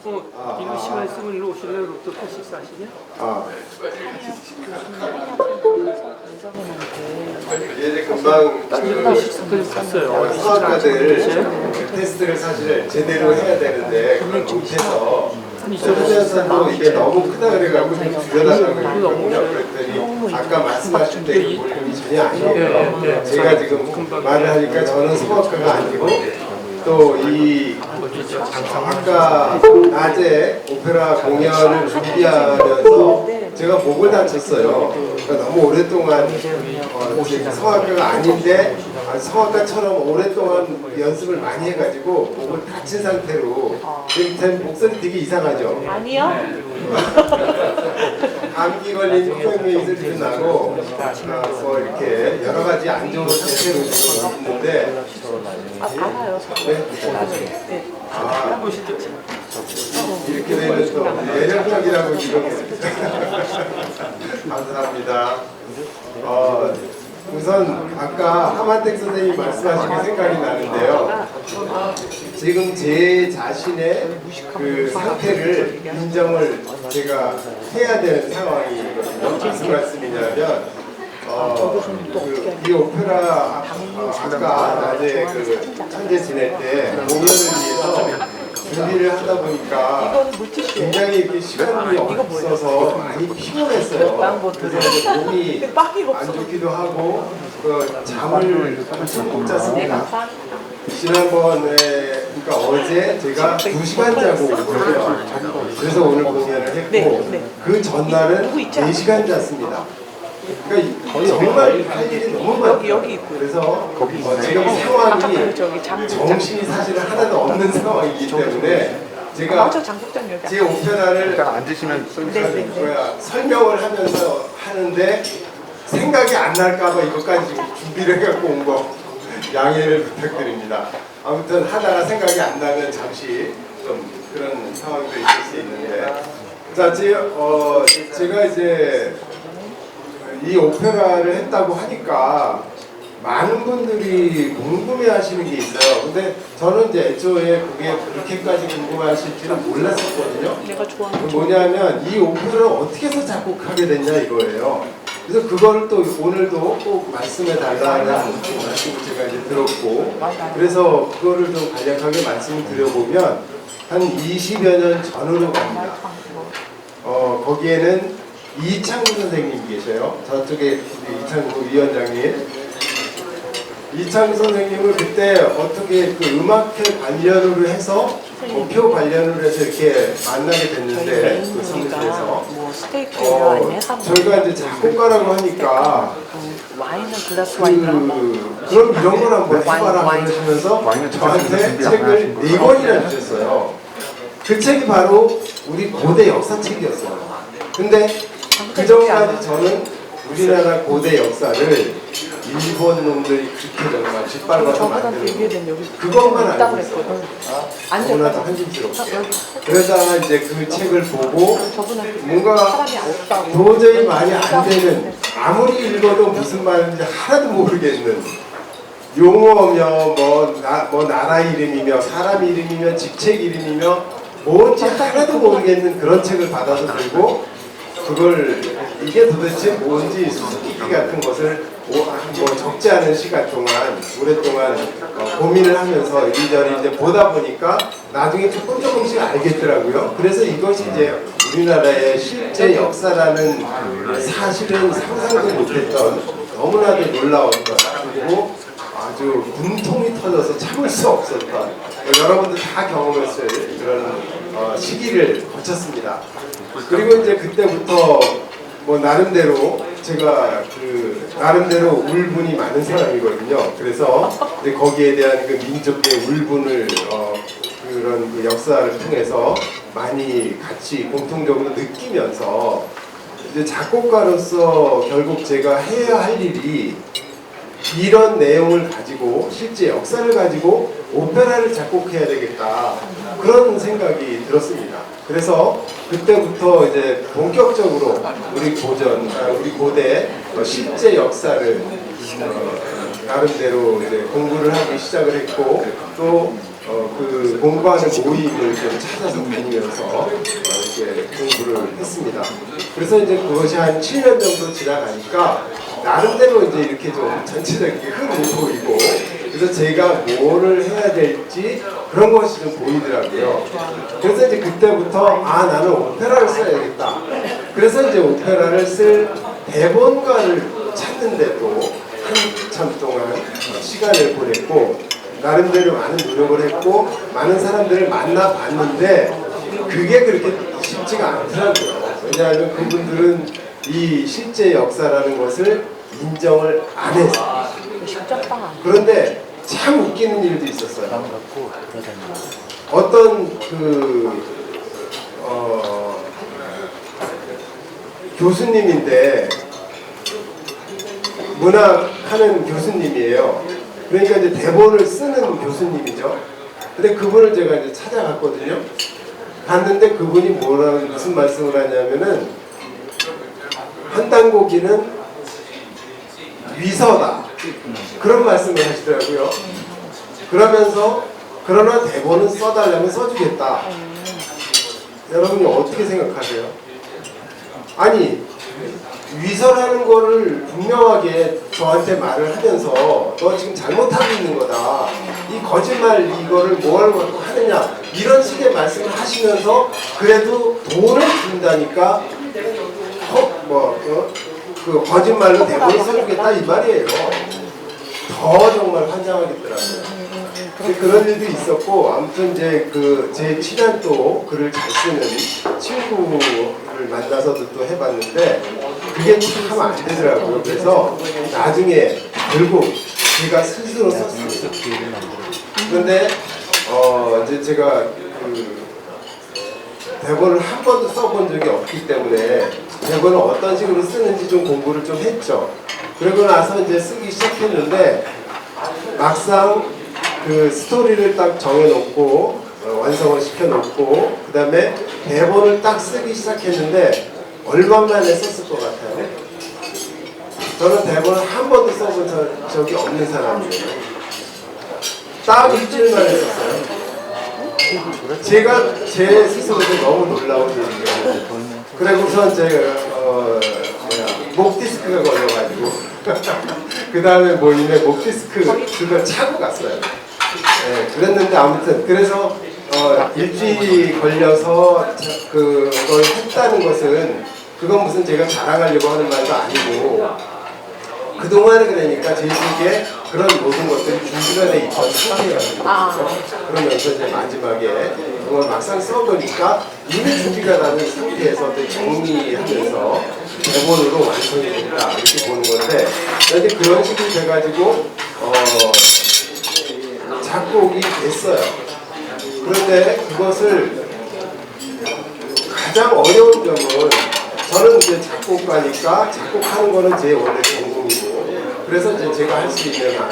이거 시간 있으면 일로 오실래요? 또 식사하시냐? 얘네 금방 갔어요. 수학과들 테스트를 사실 제대로 해야 되는데 그걸 못해서 하면서도 이게 너무 크다 그래가지고 좀 줄여달라고 그랬더니 아까 말씀하신 때 그 볼륨이 전혀 아니에요. 제가 지금 말을 하니까 저는 성악가가 아니고 또 이 아까 낮에 오페라 공연을 준비하면서 제가 목을 다쳤어요. 그러니까 너무 오랫동안 성악가가 아닌데 성악가처럼 오랫동안 연습을 많이 해가지고 목을 다친 상태로 지금 목소리 되게 이상하죠? 아니요. 감기 걸린 코에 소리도 나고 뭐 이렇게 여러 가지 안 좋은 대세로 지금 있는데 알아요. 네? 이렇게 되면 또 매력적이라고 지금 감사합니다. 우선 아까 하만택 선생님이 말씀하신 게 생각이 나는데요. 지금 제 자신의 그 상태를 인정을 제가 해야 되는 상황이거든요. 무슨 말씀이냐면 이 오페라 아까 낮에 그 천재 지낼 때 공연을 위해서 준비를 하다 보니까 굉장히 이렇게 시간이 없어서 많이 피곤했어요. 그래서 몸이 안 좋기도 하고 잠을 못 잤습니다. 지난번에 그러니까 어제 제가 2시간 자고 오고요. 그래서 오늘 공연을 했고 그 전날은 4시간 잤습니다. 그러니까 정말 할 일이 너무 많아요. 그래서 지금 상황이 정신이 사실은 하나도 없는 상황이기 때문에 제가 제 오페라를 앉으시면 설명을 하면서 하는데 생각이 안 날까봐 이것까지 준비를 해갖고 온 거 양해를 부탁드립니다. 아무튼 하다가 생각이 안 나면 잠시 좀 그런 상황도 있을 수 있는데 자, 제가 이제 이 오페라를 했다고 하니까 많은 분들이 궁금해하시는 게 있어요. 근데 저는 이제 애초에 그게 그렇게까지 궁금해하실지는 몰랐었거든요. 뭐냐면 이 오페라를 어떻게 해서 작곡하게 됐냐 이거예요. 그래서 그거를 또 오늘도 꼭 말씀해 달라는 말씀을 제가 이제 들었고, 그래서 그거를 좀 간략하게 말씀을 드려보면 한 20여 년 전으로 갑니다. 거기에는 이창구 선생님 계셔요. 저쪽에 이창구 위원장님. 이창구 선생님을 그때 어떻게 그 음악회 관련으로 해서 표 관련으로 해서 이렇게 만나게 됐는데 그 사무실에서 저희가 이제 작곡가라고 하니까 그럼 이런 걸 한번 해봐라 그러시면서 저한테 책을 4권이나 주셨어요. 그 책이 바로 우리 고대 역사책이었어요. 근데 그 전까지 저는 우리나라 고대 역사를 일본 놈들이 그렇게 정말 짓밟아서 만드는 그것만 알고 있어요. 너무나도 한심스럽게. 그러다가 이제 그 책을 보고 뭔가 도저히 말이 안 되는, 아무리 읽어도 무슨 말인지 하나도 모르겠는 용어며 뭐 나라 이름이며 사람 이름이며 직책 이름이며 뭔지 하나도 모르겠는 그런 책을 받아서 들고 그걸 이게 도대체 뭔지 수수께끼 같은 것을 뭐 적지 않은 시간 동안 오랫동안 고민을 하면서 이리저리 이제 보다 보니까 나중에 조금씩 알겠더라고요. 그래서 이것이 이제 우리나라의 실제 역사라는 사실은 상상도 못했던 너무나도 놀라웠던, 그리고 아주 분통이 터져서 참을 수 없었던, 여러분들 다 경험했을 그런 시기를 거쳤습니다. 그리고 이제 그때부터 뭐 나름대로 제가 나름대로 울분이 많은 사람이거든요. 그래서 이제 거기에 대한 그 민족의 울분을 그런 그 역사를 통해서 많이 같이 공통적으로 느끼면서 이제 작곡가로서 결국 제가 해야 할 일이 이런 내용을 가지고 실제 역사를 가지고 오페라를 작곡해야 되겠다, 그런 생각이 들었습니다. 그래서 그때부터 이제 본격적으로 우리 고대 실제 역사를 나름대로 이제 공부를 하기 시작을 했고, 또 그 공부하는 모임을 좀 찾아서 다니면서 이렇게 공부를 했습니다. 그래서 이제 그것이 한 7년 정도 지나가니까 나름대로 이제 이렇게 좀 전체적인 흐름이 보이고, 그래서 제가 뭐를 해야 될지 그런 것이 좀 보이더라고요. 그래서 이제 그때부터 나는 오페라를 써야겠다. 그래서 이제 오페라를 쓸 대본가를 찾는데도 한참 동안 시간을 보냈고, 나름대로 많은 노력을 했고 많은 사람들을 만나봤는데 그게 그렇게 쉽지가 않더라고요. 왜냐하면 그분들은 이 실제 역사라는 것을 인정을 안 해서. 그런데 참 웃기는 일도 있었어요. 어떤 교수님인데 문학하는 교수님이에요. 그러니까 이제 대본을 쓰는 교수님이죠. 근데 그분을 제가 이제 찾아갔거든요. 갔는데 그분이 무슨 말씀을 하냐면은 한단고기는 위서다. 그런 말씀을 하시더라고요. 그러면서 그러나 대본은 써달라면 써주겠다. 여러분이 어떻게 생각하세요? 아니 위서라는 거를 분명하게 저한테 말을 하면서 너 지금 잘못하고 있는 거다. 이 거짓말 이거를 뭘 하느냐. 이런 식의 말씀을 하시면서 그래도 돈을 준다니까 그 거짓말로 대본을 써주겠다 이 말이에요. 더 정말 환장하겠더라고요. 그런 일도 있었고, 아무튼 이제 제 친한 또 글을 잘 쓰는 친구를 만나서도 또 해봤는데 그게 참 안 되더라고요. 그래서 나중에 결국 제가 스스로 썼습니다. 그런데 이제 제가 대본을 한 번도 써본 적이 없기 때문에 대본을 어떤 식으로 쓰는지 좀 공부를 좀 했죠. 그러고 나서 이제 쓰기 시작했는데 막상 그 스토리를 딱 정해놓고 완성을 시켜놓고 그 다음에 대본을 딱 쓰기 시작했는데 얼마 만에 썼을 것 같아요? 저는 대본을 한 번도 써본 적이 없는 사람이에요. 딱 일주일 만에 썼어요. 제가 제 스스로도 너무 놀라운 일이에요. 그리고선 제가 목 디스크가 걸려가지고 그 다음에 모임에 목 디스크 그걸 차고 갔어요. 네, 그랬는데 아무튼 그래서 일주일이 걸려서 그걸 했다는 것은 그건 무슨 제가 자랑하려고 하는 말도 아니고 그동안에 그러니까 제 속에 그런 모든 것들이 준비가 돼 있던 상태였거든요. 그러면서 이제 마지막에 그걸 막상 써보니까 이미 준비가 되는 상태에서 정리하면서 대본으로 완성이 된다 이렇게 보는 건데, 이제 그런 식으로 돼가지고 작곡이 됐어요. 그런데 그것을 가장 어려운 점은 저는 이제 작곡가니까 작곡하는 거는 제 원래 전공이고, 그래서 이제 제가 할 수 있는 한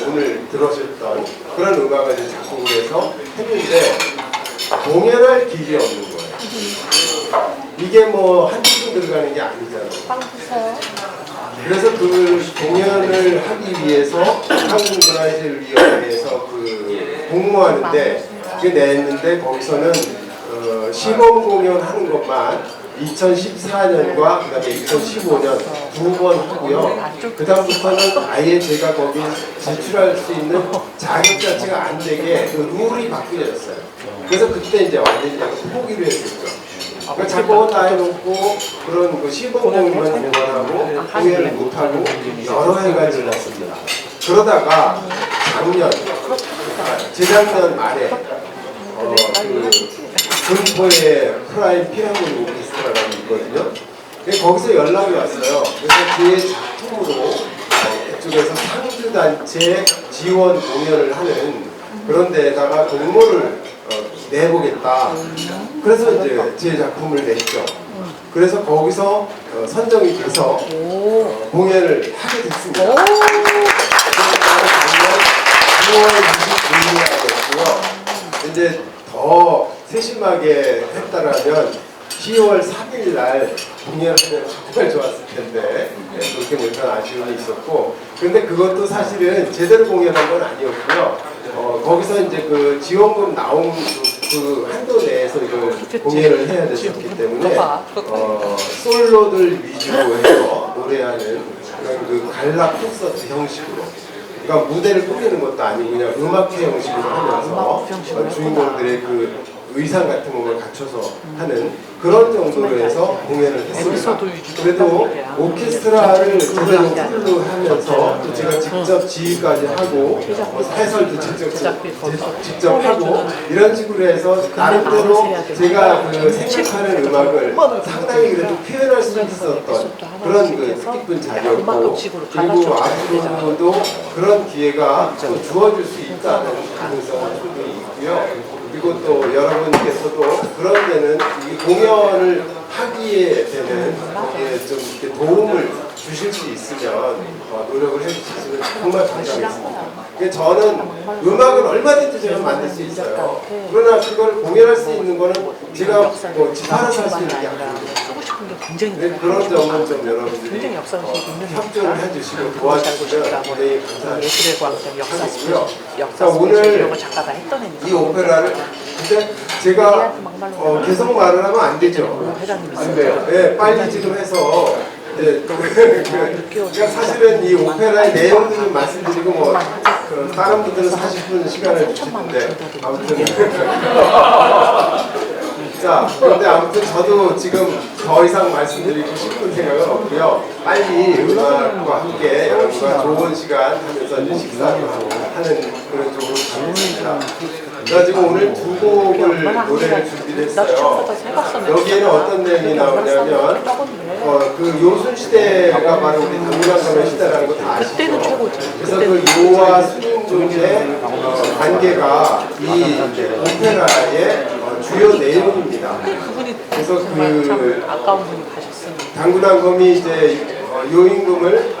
오늘 들으셨던 그런 음악을 이제 작곡을 해서 했는데 공연할 길이 없는 거예요. 이게 뭐 한두 분 들어가는 게 아니잖아요. 그래서 그 공연을 하기 위해서 한국문화예술위원회에서 공모하는데 그게 냈는데 거기서는 시범 공연하는 것만 2014년과 그 다음에 2015년 두 번 하고요. 그 다음부터는 아예 제가 거기 제출할 수 있는 자격 자체가 안 되게 그 룰이 바뀌어졌어요. 그래서 그때 이제 완전히 포기를 했었죠. 그러니까 작곡은 다 해놓고 그런 그 시범 공연만 공연하고 공연을 못하고 여러 해가 지났습니다. 그러다가 작년, 재작년 말에 군포에 프라임 필하모니 오케스트라라고 있거든요. 거기서 연락이 왔어요. 그래서 제 작품으로 그쪽에서 상주단체 지원 공연을 하는 그런 데다가 공모를 내보겠다. 그래서 이제 제 작품을 냈죠. 그래서 거기서 선정이 돼서 공연을 하게 됐습니다. 작년 9월 29일이었고요. 이제 더 세심하게 했다라면 10월 3일 날 공연하면 정말 좋았을 텐데 그렇게 못한 아쉬움이 있었고, 근데 그것도 사실은 제대로 공연한 건 아니었고요. 거기서 이제 그 지원금 나온 그 한도 내에서 이걸 공연을 해야 됐었기 때문에 솔로들 위주로 해서 노래하는 그런 그 관람 콘서트 형식으로, 그러니까 무대를 꾸미는 것도 아니고 그냥 음악회 형식으로 하면서 주인공들의 그 의상 같은 걸 갖춰서 하는 그런 정도로 해서 공연을 했습니다. 그래도 오케스트라를 제대로 풀로 하면서 또 제가 직접 지휘까지 하고 해설도 직접 하고 이런 식으로 해서 나름대로 제가 그 생각하는 음악을 상당히 그래도 표현할 수 있었던 그런 그 뜻깊은 자리였고, 그리고 앞으로도 그런 기회가 또 주어질 수 있다는 가능성은 충분히 있고요. 그리고 또 여러분께서도 그런 데는 이 공연을 하기에 되는 좀 이렇게 도움을 주실 수 있으면 노력을 해주시면 정말 감사하겠습니다. 저는 음악은 얼마든지 제가 만들 수 있어요. 그러나 그걸 공연할 수 있는 거는 제가 뭐 집 하나서 할 수 있는 게 아닙니다. 그런 점은 좀 여러분들이 협조를 해주시고 도와주시면 굉장히 감사하고요. 오늘 이 오페라를 근데 제가 계속 말을 하면 안 되죠. 안 돼요. 네, 빨리 지금 해서 그러니까 사실은 이 오페라의 내용들을 말씀드리고 뭐 다른 분들은 40분 시간을 주시는데 아무튼 자, 그런데 아무튼 저도 지금 더 이상 말씀드리고 싶은 생각은 없고요. 빨리 음악과 함께 여러분과 좋은 시간 하면서 이제 식사를 하는 그런 쪽으로 가겠습니다. 제가 지금 오늘 두 곡을 노래를 준비를 했어요. 여기에는 어떤 내용이 나오냐면 그 요순시대가 바로 우리 당군왕감의 시대라는 거 다 아시죠? 그래서 그 요와 순임종의 관계가 이 오페라의 주요 내용입니다. 그래서 그 당군왕검이 이제 요임금을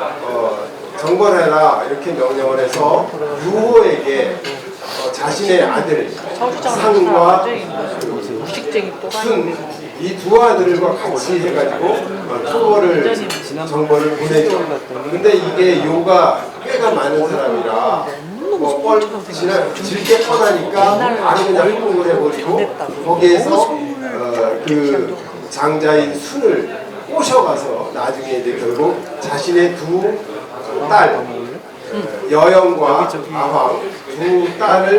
정벌해라 이렇게 명령을 해서 유호에게 자신의 아들 상과 순 이 두 아들과 같이 해가지고 정벌을 보내죠. 근데 이게 요가 꽤가 많은 사람이라 질게 뻔하니까 바로 그냥 행동을 해버리고 거기에서 그 장자인 순을 꼬셔가서 나중에 이제 결국 자신의 두 딸 여영과 아황 두 딸을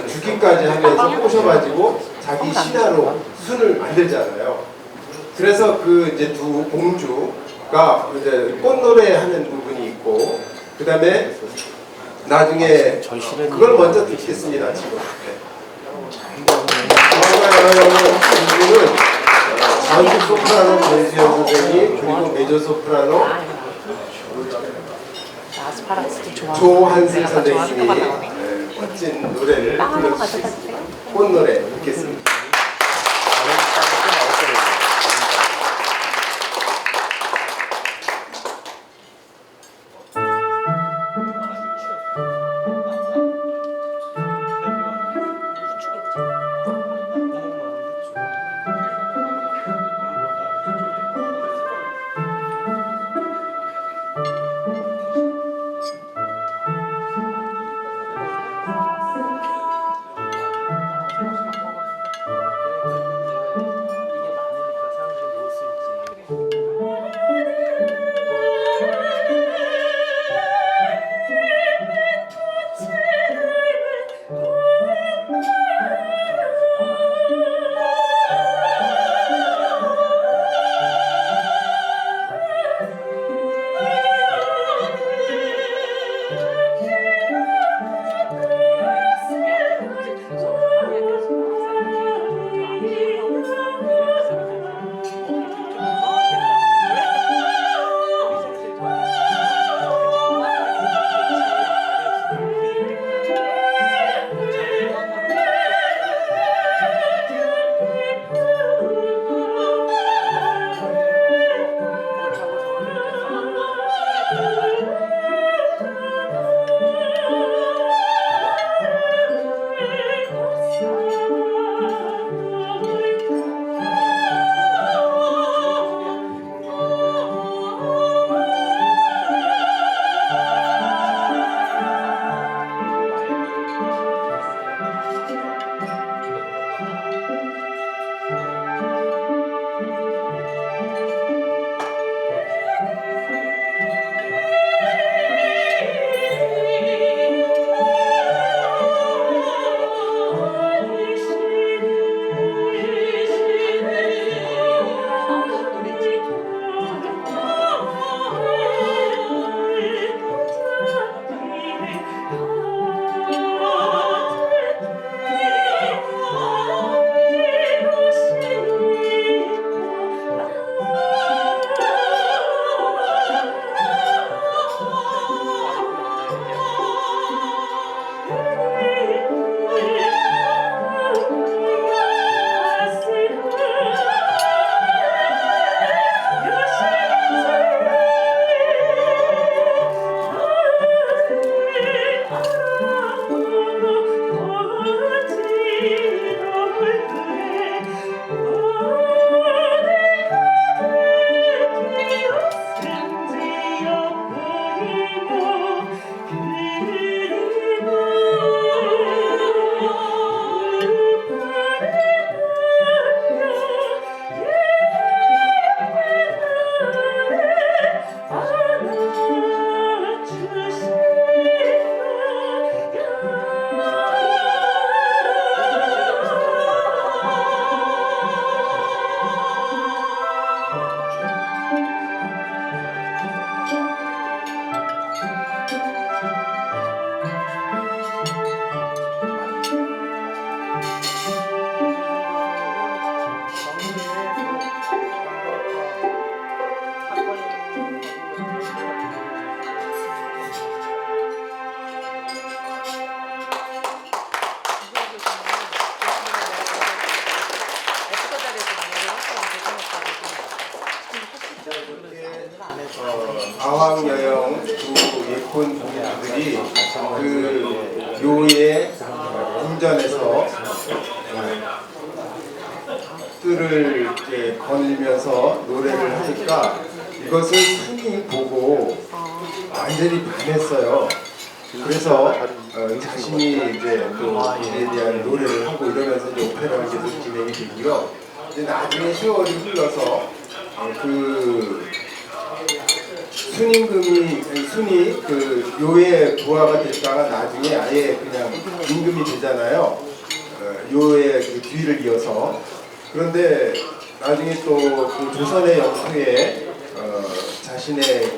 죽기까지 하면서 꼬셔가지고 자기 신하로 순을 만들잖아요. 그래서 그 이제 두 공주가 이제 꽃노래 하는 부분이 있고, 그 다음에 나중에 그걸 먼저 듣겠습니다. 지금. 공주는 전주 소프라노 전수영 선생님 그리고 메조 소프라노 조한슬 선생님이 멋진 노래를 불러주시겠습니다. 꽃노래 듣겠습니다. 가왕여영 두 예쁜 부부들이 그 요의 궁전에서 뜰을 이렇게 거닐면서 노래를 하니까 이것을 순이 보고 완전히 반했어요. 그래서 자신이 이제 또 이에 대한 노래를 하고 이러면서 이제 오페라가 계속 진행이 되고요. 이제 나중에 세월이 흘러서 그 순이 그 요의 부하가 됐다가 나중에 아예 그냥 임금이 되잖아요. 요의 그 뒤를 이어서. 그런데 나중에 또 그 조선의 영토에 자신의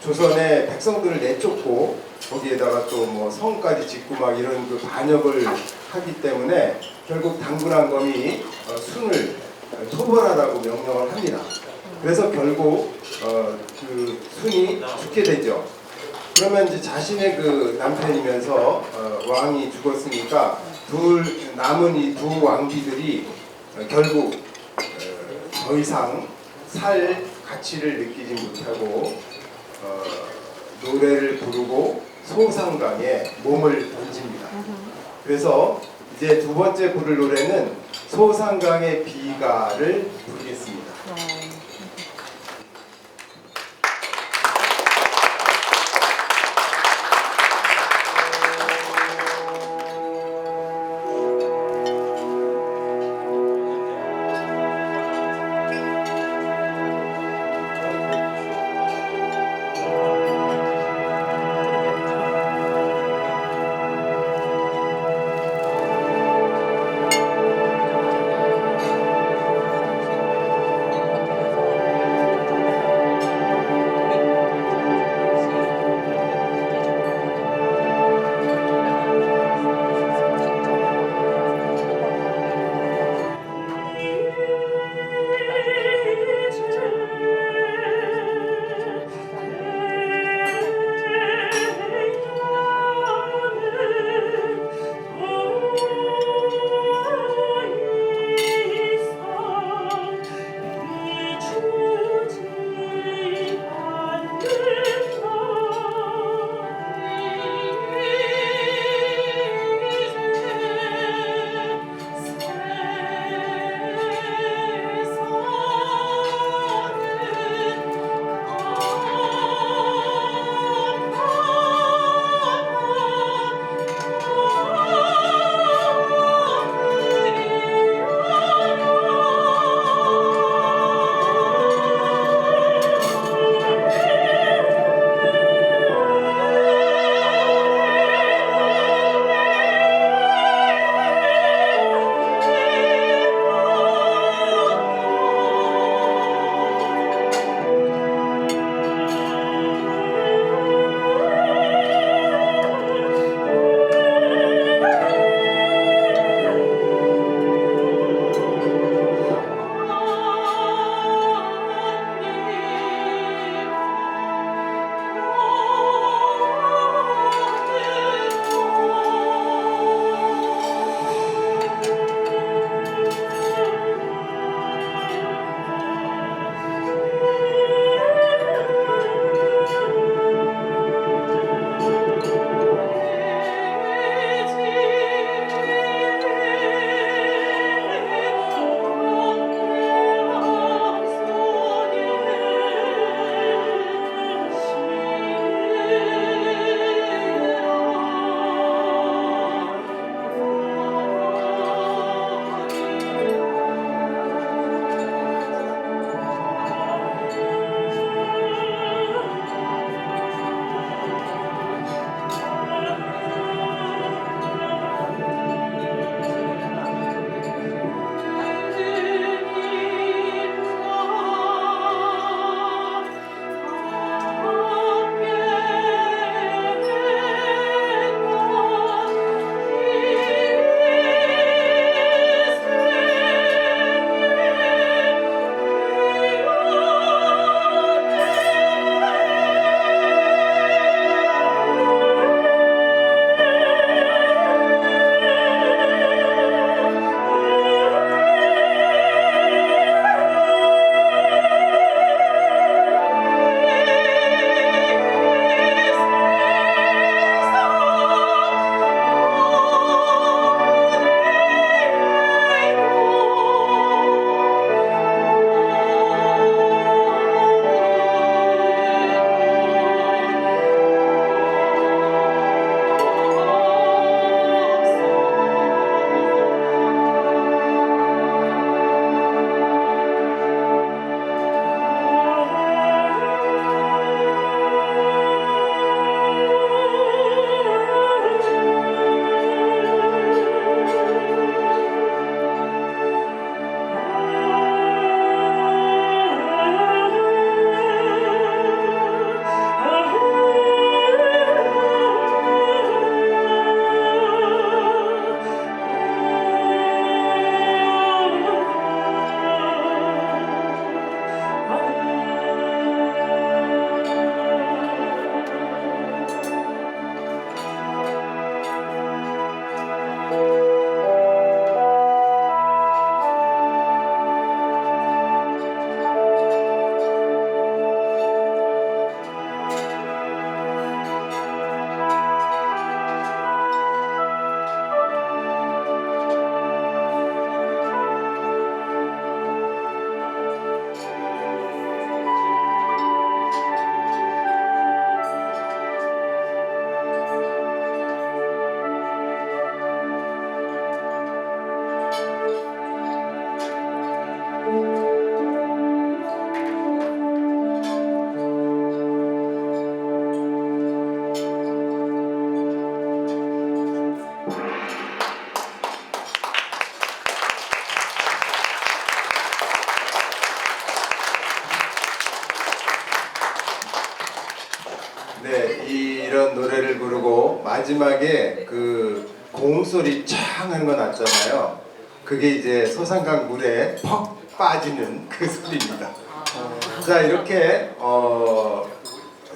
조선의 백성들을 내쫓고 거기에다가 또 뭐 성까지 짓고 막 이런 그 반역을 하기 때문에 결국 당군왕검이 순을 토벌하라고 명령을 합니다. 그래서 결국 그 순이 죽게 되죠. 그러면 이제 자신의 그 남편이면서 왕이 죽었으니까 남은 이 두 왕비들이 결국 더 이상 살 가치를 느끼지 못하고 노래를 부르고 소상강에 몸을 던집니다. 그래서 이제 두 번째 부를 노래는 소상강의 비가를 부르겠습니다. 마지막에 그 고음소리 창 하는 거 났잖아요. 그게 이제 소상강 물에 퍽 빠지는 그 소리입니다. 자, 이렇게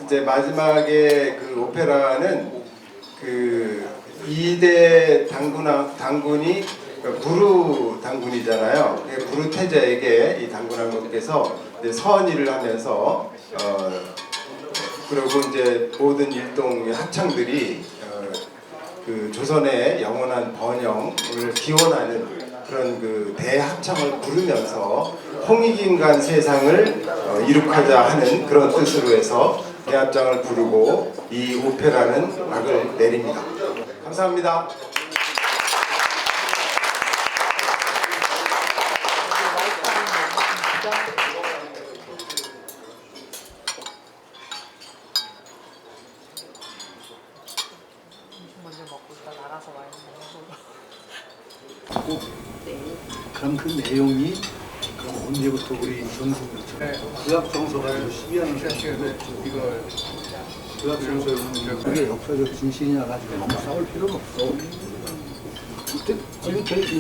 이제 마지막에 그 오페라는 그 2대 당군이 부르 당군이잖아요. 부르 태자에게 이 당군왕국께서 서언의를 하면서 그리고 이제 모든 일동 합창들이 그 조선의 영원한 번영을 기원하는 그런 그 대합창을 부르면서 홍익인간 세상을 이룩하자 하는 그런 뜻으로 해서 대합장을 부르고 이 오페라는 막을 내립니다. 감사합니다. 먼저 먹고 있다 나가서 와인 그럼 그 내용이 언제부터 우리 전승부터 구약 정서가 12하는 이걸 구약 정서에 그게 역사적 진실이냐 가지고 너무 싸울 필요는 없어. 이거 되게